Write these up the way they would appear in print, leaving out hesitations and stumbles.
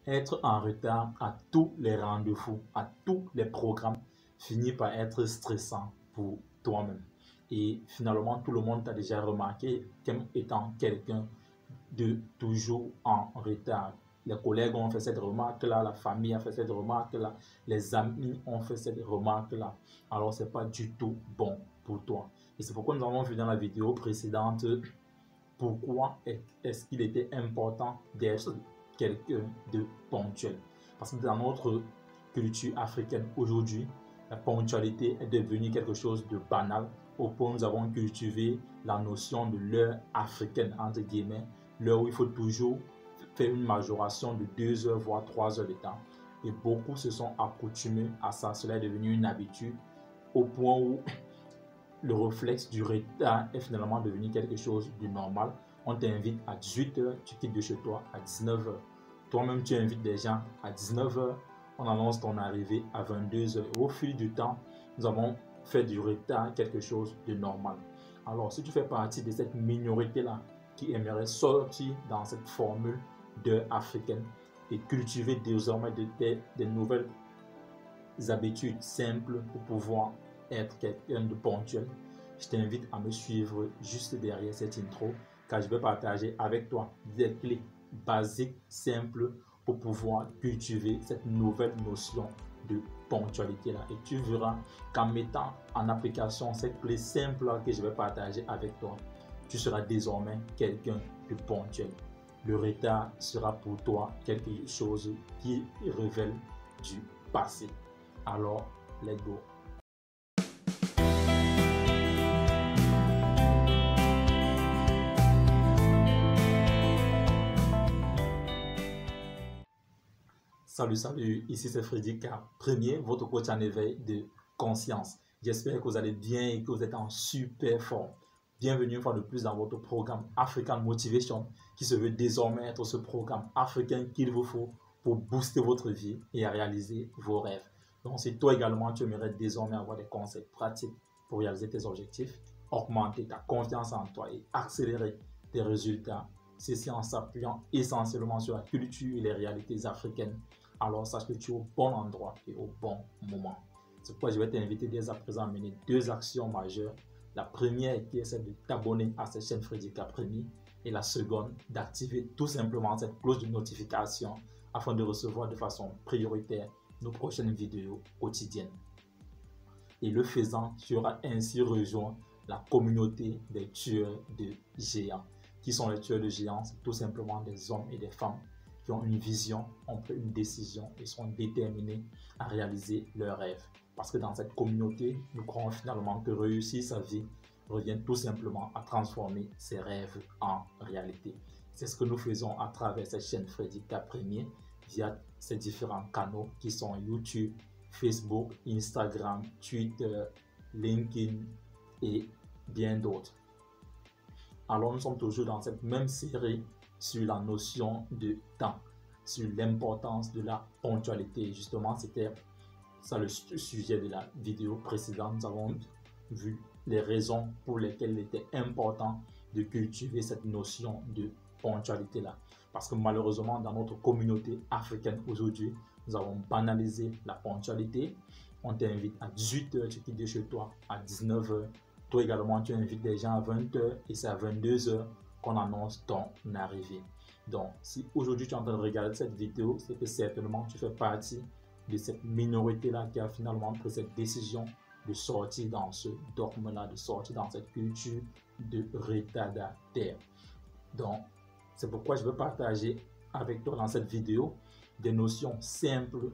Être en retard à tous les rendez-vous, à tous les programmes, finit par être stressant pour toi-même. Et finalement, tout le monde t'a déjà remarqué comme étant quelqu'un de toujours en retard. Les collègues ont fait cette remarque-là, la famille a fait cette remarque-là, les amis ont fait cette remarque-là. Alors, ce n'est pas du tout bon pour toi. Et c'est pourquoi nous avons vu dans la vidéo précédente pourquoi est-ce qu'il était important d'être quelqu'un de ponctuel. Parce que dans notre culture africaine aujourd'hui, la ponctualité est devenue quelque chose de banal au point où nous avons cultivé la notion de l'heure africaine, entre guillemets, l'heure où il faut toujours faire une majoration de 2 heures voire 3 heures de temps. Et beaucoup se sont accoutumés à ça. Cela est devenu une habitude au point où le réflexe du retard est finalement devenu quelque chose de normal. On t'invite à 18 heures, tu quittes de chez toi à 19 heures. Toi-même, tu invites des gens à 19 heures, on annonce ton arrivée à 22 heures. Au fil du temps, nous avons fait du retard quelque chose de normal. Alors, si tu fais partie de cette minorité-là qui aimerait sortir dans cette formule d'heure africaine et cultiver désormais des nouvelles habitudes simples pour pouvoir être quelqu'un de ponctuel, je t'invite à me suivre juste derrière cette intro car je vais partager avec toi des clés basiques, simples pour pouvoir cultiver cette nouvelle notion de ponctualité là. Et tu verras qu'en mettant en application cette clé simple que je vais partager avec toi, tu seras désormais quelqu'un de ponctuel. Le retard sera pour toi quelque chose qui révèle du passé. Alors, let's go. Salut, ici c'est Freddy K, premier, votre coach en éveil de conscience. J'espère que vous allez bien et que vous êtes en super forme. Bienvenue une fois de plus dans votre programme African Motivation qui se veut désormais être ce programme africain qu'il vous faut pour booster votre vie et réaliser vos rêves. Donc si toi également tu aimerais désormais avoir des conseils pratiques pour réaliser tes objectifs, augmenter ta confiance en toi et accélérer tes résultats, ceci en s'appuyant essentiellement sur la culture et les réalités africaines, alors sache que tu es au bon endroit et au bon moment. C'est pourquoi je vais t'inviter dès à présent à mener 2 actions majeures. La première qui est celle de t'abonner à cette chaîne Freddy K Premier et la seconde d'activer tout simplement cette cloche de notification afin de recevoir de façon prioritaire nos prochaines vidéos quotidiennes. Et le faisant, tu auras ainsi rejoint la communauté des tueurs de géants. Qui sont les tueurs de géants? C'est tout simplement des hommes et des femmes qui ont une vision, ont pris une décision et sont déterminés à réaliser leurs rêves. Parce que dans cette communauté, nous croyons finalement que réussir sa vie revient tout simplement à transformer ses rêves en réalité. C'est ce que nous faisons à travers cette chaîne Freddy K Premier via ces différents canaux qui sont YouTube, Facebook, Instagram, Twitter, LinkedIn et bien d'autres. Alors nous sommes toujours dans cette même série sur la notion de temps, sur l'importance de la ponctualité. Justement, c'était ça le sujet de la vidéo précédente. Nous avons vu les raisons pour lesquelles il était important de cultiver cette notion de ponctualité là. Parce que malheureusement, dans notre communauté africaine aujourd'hui, nous avons banalisé la ponctualité. On t'invite à 18 heures, tu quittes de chez toi à 19 heures. Toi également, tu invites des gens à 20 heures et c'est à 22 heures qu'on annonce ton arrivée. Donc, si aujourd'hui tu es en train de regarder cette vidéo, c'est que certainement tu fais partie de cette minorité-là qui a finalement pris cette décision de sortir dans ce dogme-là, de sortir dans cette culture de retardataire. Donc, c'est pourquoi je veux partager avec toi dans cette vidéo des notions simples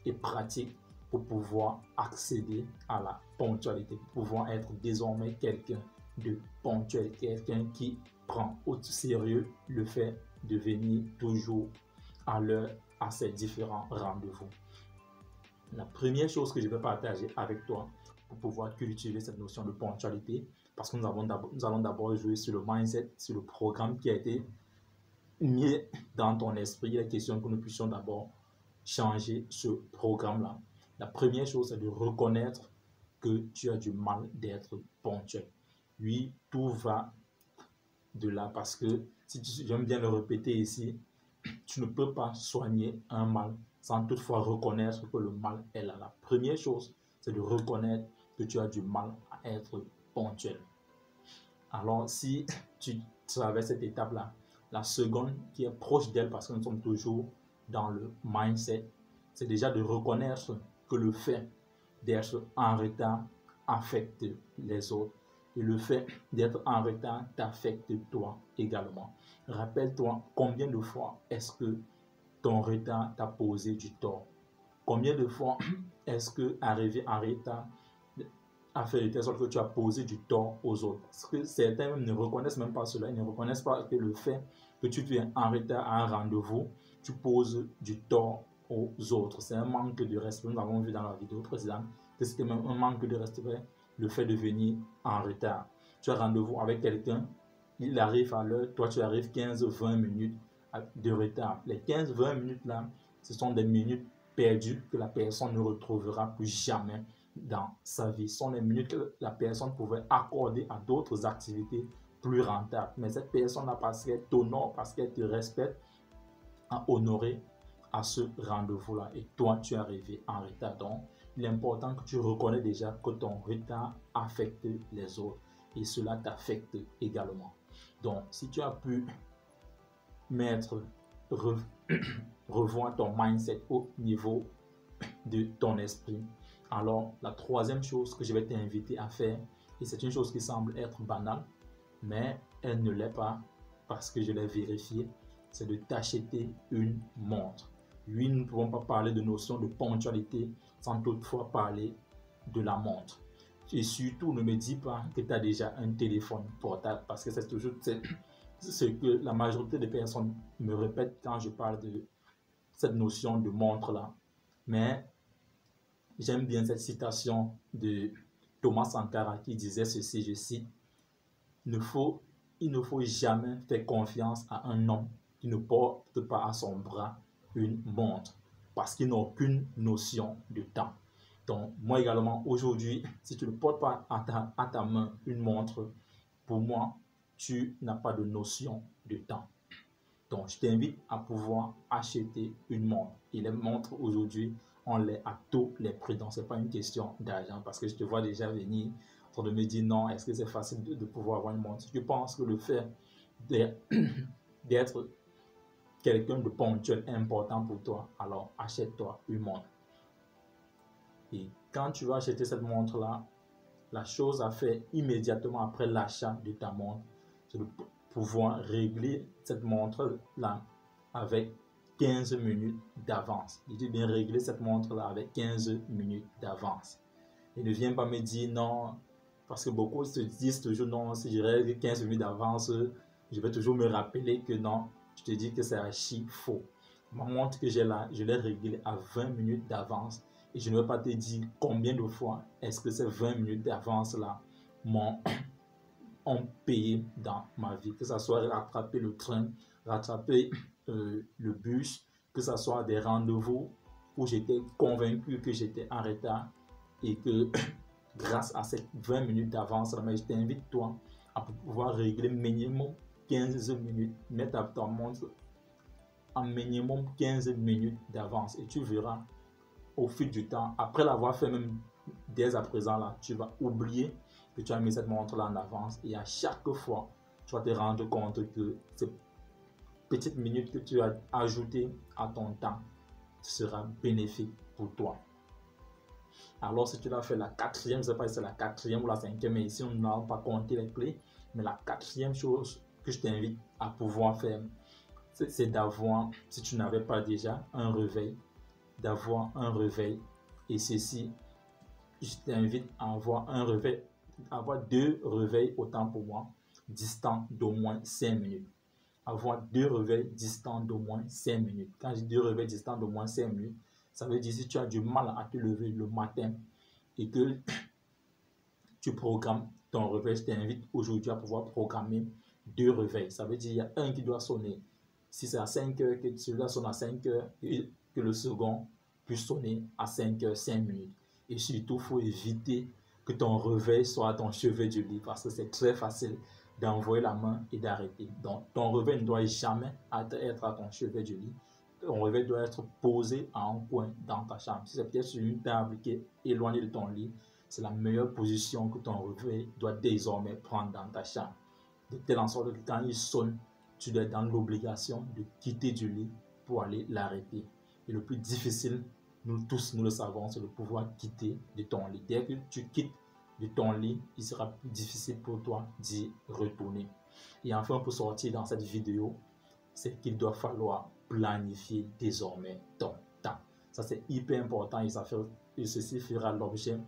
et pratiques pour pouvoir accéder à la ponctualité, pour pouvoir être désormais quelqu'un de ponctuel, quelqu'un qui prend au sérieux le fait de venir toujours à l'heure à ses différents rendez-vous. La première chose que je vais partager avec toi pour pouvoir cultiver cette notion de ponctualité, parce que nous allons d'abord jouer sur le mindset, sur le programme qui a été mis dans ton esprit. Il est question que nous puissions d'abord changer ce programme-là. La première chose, c'est de reconnaître que tu as du mal d'être ponctuel. Oui, tout va de là parce que, si j'aime bien le répéter ici, tu ne peux pas soigner un mal sans toutefois reconnaître que le mal est là. La première chose, c'est de reconnaître que tu as du mal à être ponctuel. Alors, si tu traverses cette étape-là, la seconde qui est proche d'elle, parce que nous sommes toujours dans le mindset, c'est déjà de reconnaître que le fait d'être en retard affecte les autres. Et le fait d'être en retard t'affecte toi également. Rappelle-toi combien de fois est-ce que ton retard t'a posé du tort. Combien de fois est-ce que arriver en retard a fait de telle sorte que tu as posé du tort aux autres. Parce que certains même ne reconnaissent même pas cela. Ils ne reconnaissent pas que le fait que tu viens en retard à un rendez-vous, tu poses du tort aux autres. C'est un manque de respect. Nous avons vu dans la vidéo précédente que c'était même un manque de respect, le fait de venir en retard. Tu as rendez-vous avec quelqu'un, il arrive à l'heure, toi tu arrives 15-20 minutes de retard. Les 15-20 minutes là, ce sont des minutes perdues que la personne ne retrouvera plus jamais dans sa vie. Ce sont les minutes que la personne pouvait accorder à d'autres activités plus rentables. Mais cette personne-là, parce qu'elle t'honore, parce qu'elle te respecte, a honoré à ce rendez-vous-là. Et toi, tu es arrivé en retard. Donc, il est important que tu reconnais déjà que ton retard affecte les autres. Et cela t'affecte également. Donc, si tu as pu mettre, revoir ton mindset au niveau de ton esprit, alors la troisième chose que je vais t'inviter à faire, et c'est une chose qui semble être banale, mais elle ne l'est pas parce que je l'ai vérifié, c'est de t'acheter une montre. Oui, nous ne pouvons pas parler de notion de ponctualité sans toutefois parler de la montre. Et surtout, ne me dis pas que tu as déjà un téléphone portable parce que c'est toujours ce que la majorité des personnes me répètent quand je parle de cette notion de montre-là. Mais j'aime bien cette citation de Thomas Sankara qui disait ceci, je cite, il ne faut jamais faire confiance à un homme qui ne porte pas à son bras une montre parce qu'il n'a aucune notion de temps. Donc, moi également, aujourd'hui, si tu ne portes pas à ta main une montre, pour moi, tu n'as pas de notion de temps. Donc, je t'invite à pouvoir acheter une montre. Et les montres aujourd'hui, on les à tous les prix. Donc, ce n'est pas une question d'argent parce que je te vois déjà venir en train de me dire non, est-ce que c'est facile de pouvoir avoir une montre? Je pense que le fait d'être quelqu'un de ponctuel est important pour toi. Alors, achète-toi une montre. Et quand tu vas acheter cette montre-là, la chose à faire immédiatement après l'achat de ta montre, c'est de pouvoir régler cette montre-là avec 15 minutes d'avance. Je dis bien régler cette montre-là avec 15 minutes d'avance. Et ne viens pas me dire non, parce que beaucoup se disent toujours non, si je règle 15 minutes d'avance, je vais toujours me rappeler que non, je te dis que c'est archi faux. Ma montre que j'ai là, je l'ai réglée à 20 minutes d'avance. Et je ne vais pas te dire combien de fois est-ce que ces 20 minutes d'avance-là ont payé dans ma vie. Que ce soit rattraper le train, rattraper le bus, que ce soit des rendez-vous où j'étais convaincu que j'étais en retard et que grâce à ces 20 minutes d'avance, je t'invite toi à pouvoir régler minimum 15 minutes, mettre ta montre en minimum 15 minutes d'avance et tu verras au fil du temps, après l'avoir fait même dès à présent là, tu vas oublier que tu as mis cette montre là en avance et à chaque fois, tu vas te rendre compte que ces petites minutes que tu as ajoutées à ton temps sera bénéfique pour toi. Alors si tu l'as fait la quatrième, je ne sais pas si c'est la quatrième ou la cinquième, mais ici on n'a pas compté les clés, mais la quatrième chose que je t'invite à pouvoir faire, c'est d'avoir, si tu n'avais pas déjà un réveil, d'avoir un réveil. Et ceci, je t'invite à avoir un réveil, avoir 2 réveils autant pour moi, distants d'au moins 5 minutes. Avoir 2 réveils distants d'au moins 5 minutes. Quand je dis 2 réveils distants d'au moins 5 minutes, ça veut dire si tu as du mal à te lever le matin et que tu programmes ton réveil, je t'invite aujourd'hui à pouvoir programmer 2 réveils. Ça veut dire qu'il y a un qui doit sonner. Si c'est à 5 heures, que celui-là sonne à 5 heures et que le second puisse sonner à 5 heures, 5 minutes. Et surtout, il faut éviter que ton réveil soit à ton chevet du lit parce que c'est très facile d'envoyer la main et d'arrêter. Donc, ton réveil ne doit jamais être à ton chevet du lit. Ton réveil doit être posé à un coin dans ta chambre. Si c'est peut-être sur une table qui est éloignée de ton lit, c'est la meilleure position que ton réveil doit désormais prendre dans ta chambre. De telle en sorte que quand il sonne, tu dois être dans l'obligation de quitter du lit pour aller l'arrêter. Et le plus difficile, nous tous, nous le savons, c'est de pouvoir quitter de ton lit. Dès que tu quittes de ton lit, il sera plus difficile pour toi d'y retourner. Et enfin, pour sortir dans cette vidéo, c'est qu'il doit falloir planifier désormais ton temps. Ça, c'est hyper important et ceci fera l'objet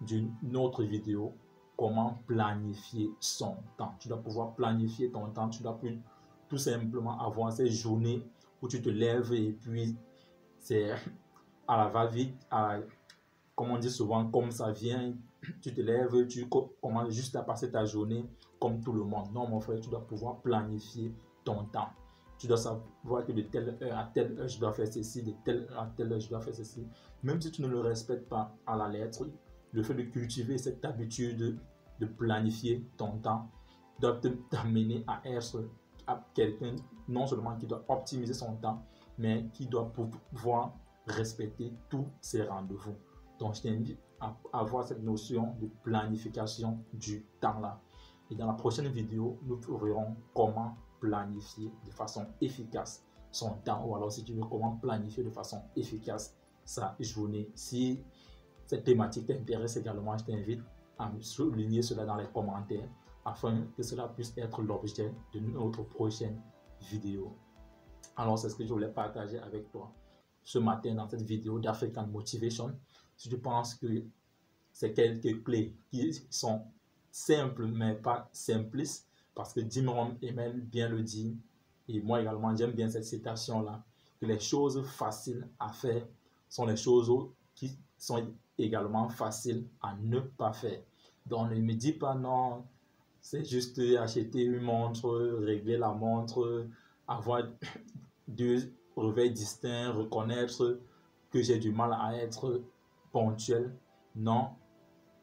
d'une autre vidéo. Comment planifier son temps. Tu dois pouvoir planifier ton temps. Tu dois plus tout simplement avoir ces journées où tu te lèves et puis c'est à la va-vite, comme on dit souvent, comme ça vient, tu te lèves, tu commences juste à passer ta journée comme tout le monde. Non, mon frère, tu dois pouvoir planifier ton temps. Tu dois savoir que de telle heure à telle heure, je dois faire ceci, de telle heure à telle heure, je dois faire ceci. Même si tu ne le respectes pas à la lettre, le fait de cultiver cette habitude de planifier ton temps doit t'amener à être quelqu'un non seulement qui doit optimiser son temps, mais qui doit pouvoir respecter tous ses rendez-vous. Donc, je t'invite à avoir cette notion de planification du temps-là. Et dans la prochaine vidéo, nous verrons comment planifier de façon efficace son temps, ou alors si tu veux, comment planifier de façon efficace sa journée. Si cette thématique t'intéresse également, je t'invite à me souligner cela dans les commentaires afin que cela puisse être l'objet de notre prochaine vidéo. Alors, c'est ce que je voulais partager avec toi ce matin dans cette vidéo d'African Motivation. Si tu penses que c'est quelques clés qui sont simples mais pas simplistes, parce que Jim Rohn aime bien le dire, et moi également j'aime bien cette citation-là, que les choses faciles à faire sont les choses qui sont également faciles à ne pas faire. Donc ne me dis pas non, c'est juste acheter une montre, régler la montre, avoir deux réveils distincts, reconnaître que j'ai du mal à être ponctuel. Non,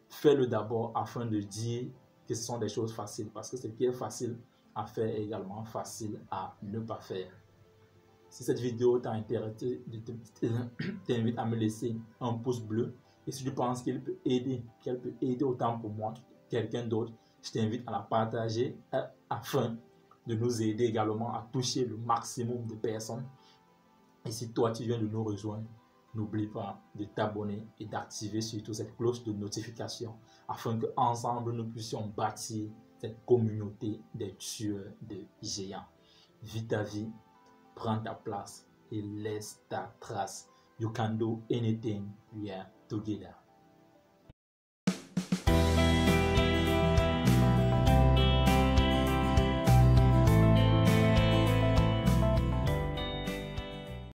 fais-le d'abord afin de dire que ce sont des choses faciles, parce que ce qui est facile à faire est également facile à ne pas faire. Si cette vidéo t'a intéressé, je t'invite à me laisser un pouce bleu. Et si tu penses qu'elle peut aider autant pour moi, quelqu'un d'autre, je t'invite à la partager afin de nous aider également à toucher le maximum de personnes. Et si toi, tu viens de nous rejoindre, n'oublie pas de t'abonner et d'activer surtout cette cloche de notification afin qu'ensemble, nous puissions bâtir cette communauté des tueurs de géants. Vis ta vie, prends ta place et laisse ta trace. You can do anything, we are together.